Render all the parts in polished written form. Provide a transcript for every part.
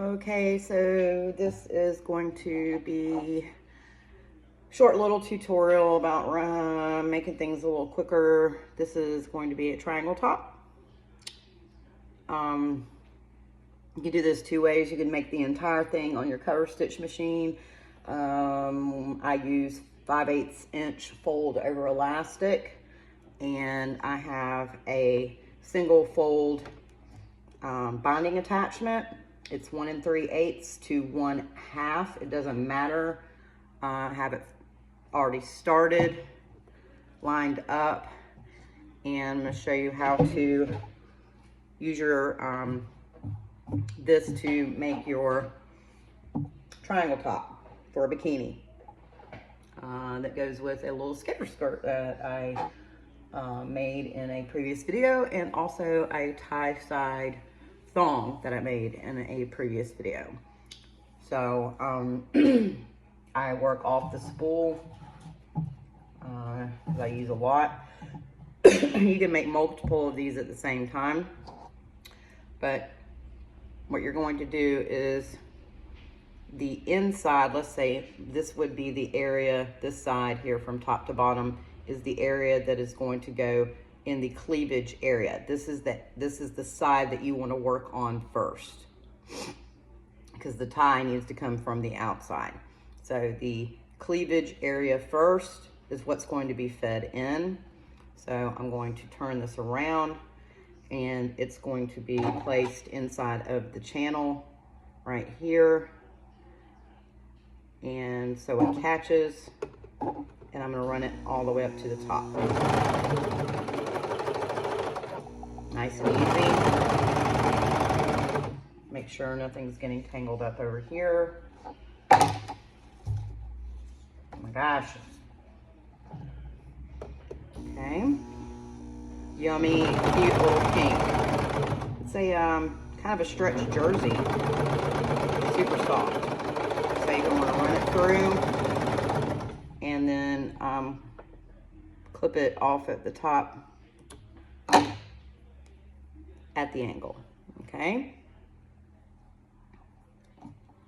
Okay, so this is going to be short little tutorial about making things a little quicker. This is going to be a triangle top. You can do this two ways. You can make the entire thing on your Coverstitch machine. I use 5/8 inch fold over elastic, and I have a single fold binding attachment. It's 1 3/8 to 1/2. It doesn't matter. I have it already started, lined up, and I'm going to show you how to use your this to make your triangle top for a bikini that goes with a little skater skirt that I made in a previous video, and also a tie side thong that I made in a previous video. So I work off the spool because I use a lot. You can make multiple of these at the same time, but what you're going to do is the inside, let's say this would be the area, this side here from top to bottom is the area that is going to go in the cleavage area. This is the side that you want to work on first, because the tie needs to come from the outside. So the cleavage area first is what's going to be fed in. So I'm going to turn this around, and it's going to be placed inside of the channel right here. And so it catches, and I'm going to run it all the way up to the top. Nice and easy. Make sure nothing's getting tangled up over here. Oh my gosh. Okay. Yummy, cute little pink. It's a kind of a stretch jersey. Super soft. So you're going to run it through, and then clip it off at the top at the angle. Okay.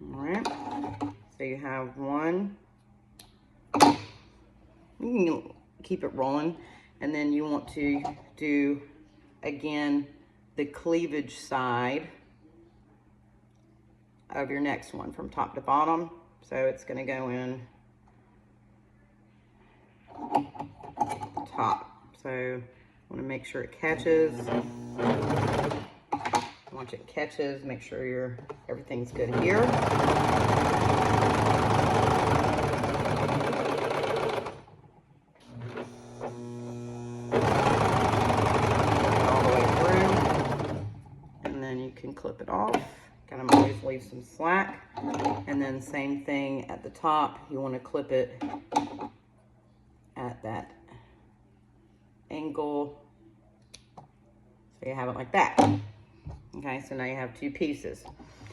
All right. So you have one. You can keep it rolling, and then you want to do again the cleavage side of your next one from top to bottom. So it's going to go in the top. So I want to make sure it catches. Once it catches, make sure everything's good here. All the way through, and then you can clip it off. Kind of always leave some slack, and then same thing at the top. You want to clip it at that angle, so you have it like that. Okay, so now you have two pieces.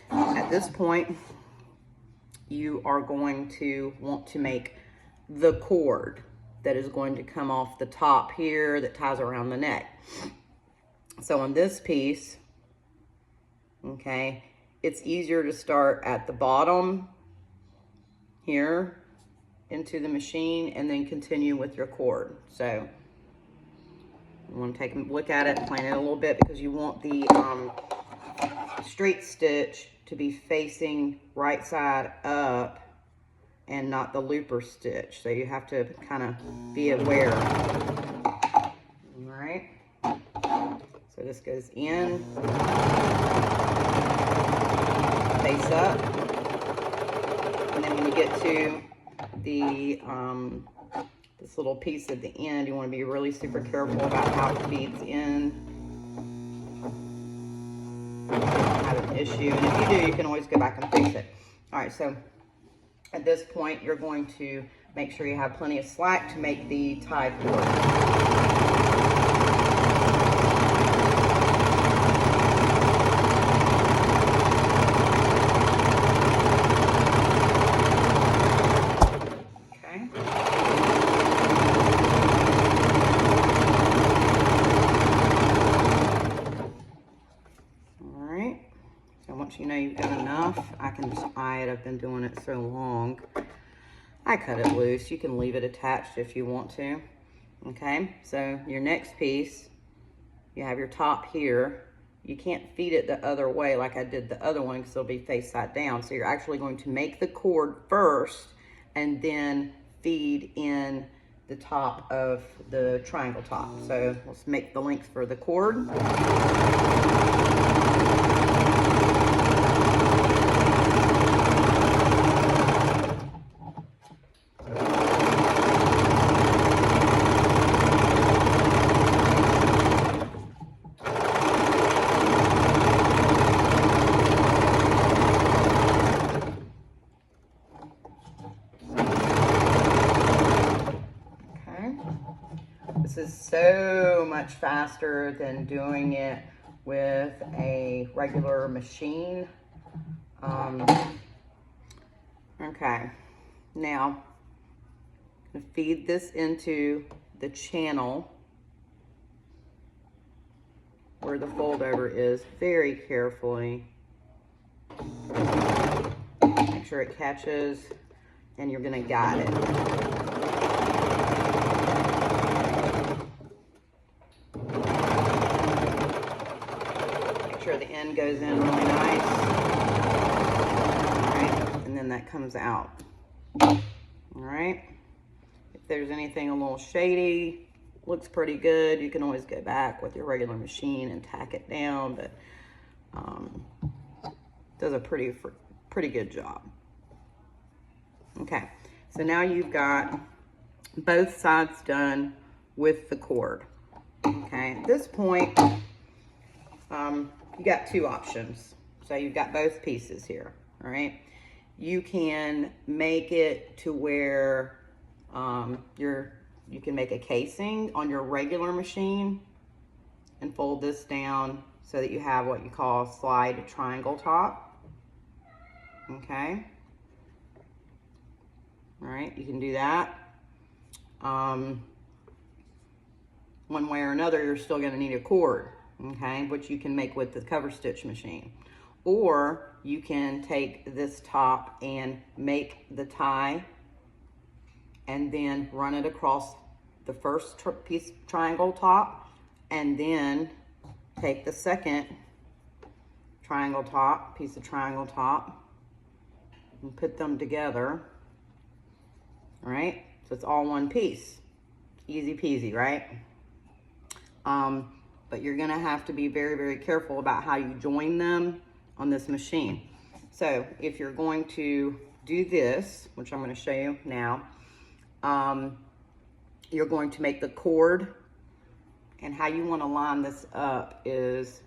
At this point, you are going to want to make the cord that is going to come off the top here that ties around the neck. So on this piece, okay, it's easier to start at the bottom here into the machine and then continue with your cord. So you want to take a look at it, plan it a little bit, because you want the straight stitch to be facing right side up and not the looper stitch. So you have to kind of be aware. All right. So this goes in, face up, and then when you get to the this little piece at the end, you want to be really super careful about how it feeds in. Have an issue, and if you do, you can always go back and fix it. All right, so at this point, you're going to make sure you have plenty of slack to make the tie cord. once you know you've got enough, I can just eye it. I've been doing it so long. I cut it loose. You can leave it attached if you want to. Okay, so your next piece, you have your top here. You can't feed it the other way like I did the other one because it'll be face side down. So you're actually going to make the cord first and then feed in the top of the triangle top. So let's make the length for the cord. This is so much faster than doing it with a regular machine. Okay, now I'm going to feed this into the channel where the fold over is very carefully. Make sure it catches, and you're going to guide it. The end goes in really nice. All right, and then that comes out. All right, if there's anything a little shady, looks pretty good, you can always go back with your regular machine and tack it down, but does a pretty good job. Okay, so now you've got both sides done with the cord. Okay, at this point, you got two options. So you've got both pieces here, all right? You can make it to where you can make a casing on your regular machine and fold this down so that you have what you call a slide triangle top, okay? All right, you can do that. One way or another, you're still gonna need a cord, okay, which you can make with the Coverstitch machine. Or you can take this top and make the tie and then run it across the first piece triangle top, and then take the second triangle top, piece of triangle top, and put them together. All right, so it's all one piece. Easy peasy, right? But you're gonna have to be very, very careful about how you join them on this machine. So if you're going to do this, which I'm gonna show you now, you're going to make the cord, and how you wanna line this up is,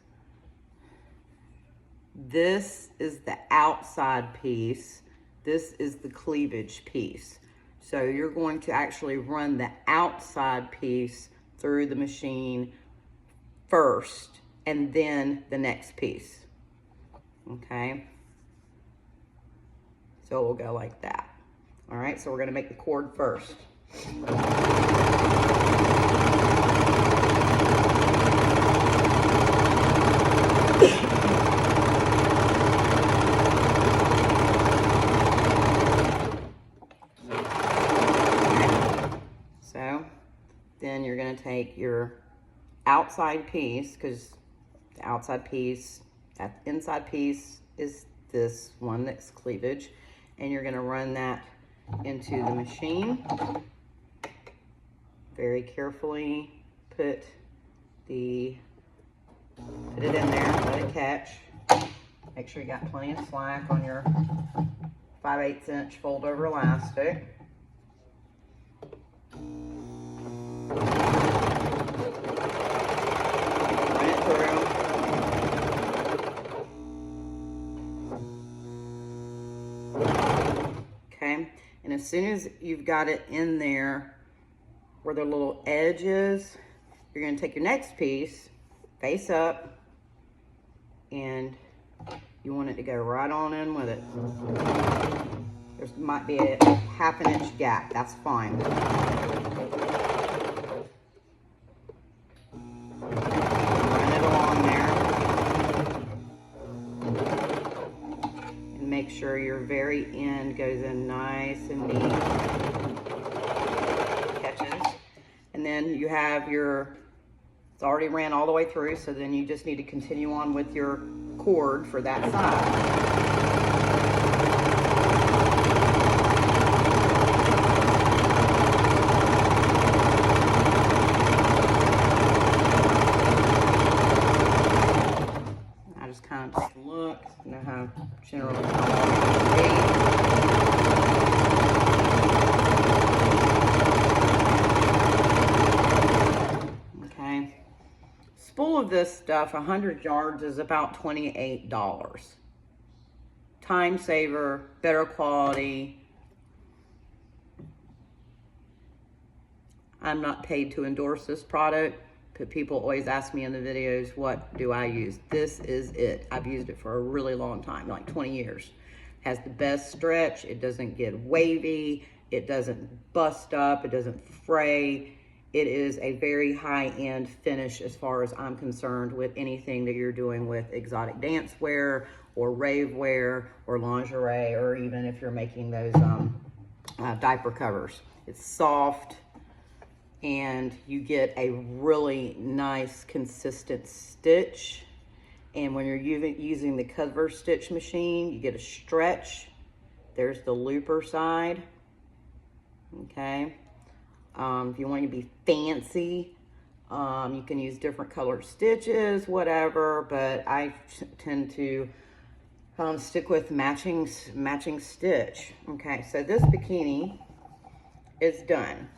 this is the outside piece, this is the cleavage piece. So you're going to actually run the outside piece through the machine first, and then the next piece, okay? So it will go like that. All right, so we're gonna make the cord first. So then you're gonna take your outside piece, because the outside piece, that inside piece is this one that's cleavage, and you're gonna run that into the machine. Very carefully put it in there, let it catch. Make sure you got plenty of slack on your 5/8 inch fold over elastic. Run it through. Okay, and as soon as you've got it in there where the little edge is, you're gonna take your next piece, face up, and you want it to go right on in with it. There might be a 1/2 inch gap, that's fine. Run it along there. make sure your very end goes in nice and neat. Catches. And then you have your, it's already ran all the way through, so then you just need to continue on with your cord for that side. Kind of take a look, you know how generally okay. Spool of this stuff, 100 yards, is about $28. Time saver, better quality. I'm not paid to endorse this product. People always ask me in the videos, what do I use? This is it. I've used it for a really long time, like 20 years. Has the best stretch. It doesn't get wavy. It doesn't bust up. It doesn't fray. It is a very high-end finish as far as I'm concerned with anything that you're doing with exotic dance wear or rave wear or lingerie, or even if you're making those diaper covers. It's soft, and you get a really nice consistent stitch. And when you're using the Coverstitch machine, you get a stretch. There's the looper side, okay? If you want to be fancy, you can use different colored stitches, whatever, but I tend to stick with matching stitch. Okay, so this bikini is done.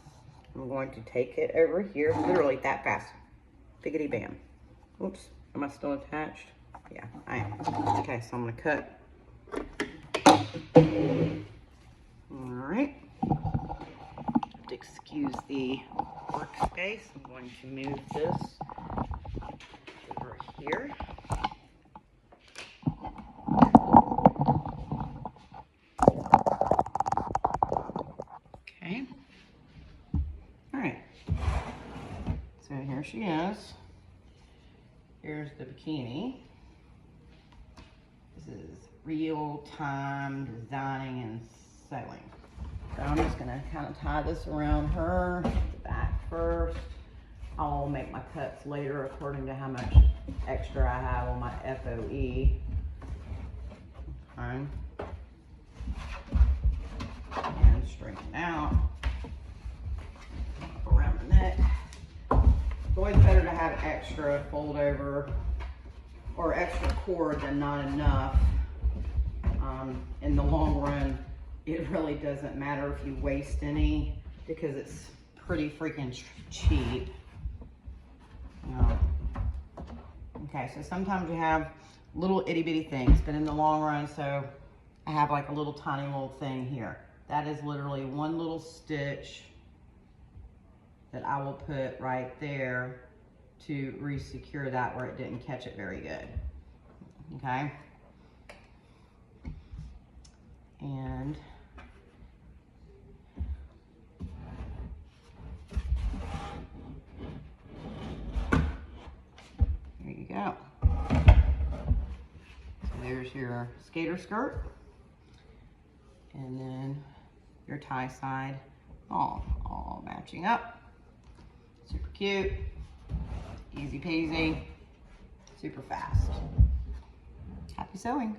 I'm going to take it over here, literally that fast. Biggity bam. Oops, am I still attached? Yeah, I am. Okay, so I'm gonna cut. All right. To excuse the workspace, I'm going to move this over here. Okay. All right. So here she is. Here's the bikini. This is real-time designing and sewing. So I'm just gonna kind of tie this around her, the back first. I'll make my cuts later according to how much extra I have on my FOE. Okay. And straighten out around the neck. It's always better to have extra fold over or extra cord than not enough. In the long run, it really doesn't matter if you waste any because it's pretty freaking cheap. Okay, so sometimes you have little itty bitty things, but in the long run, so I have like a little tiny little thing here. That is literally one little stitch that I will put right there to re-secure that where it didn't catch it very good. Okay. And there you go. So there's your skater skirt. And then your tie side, all matching up. Super cute, easy peasy, super fast. Happy sewing.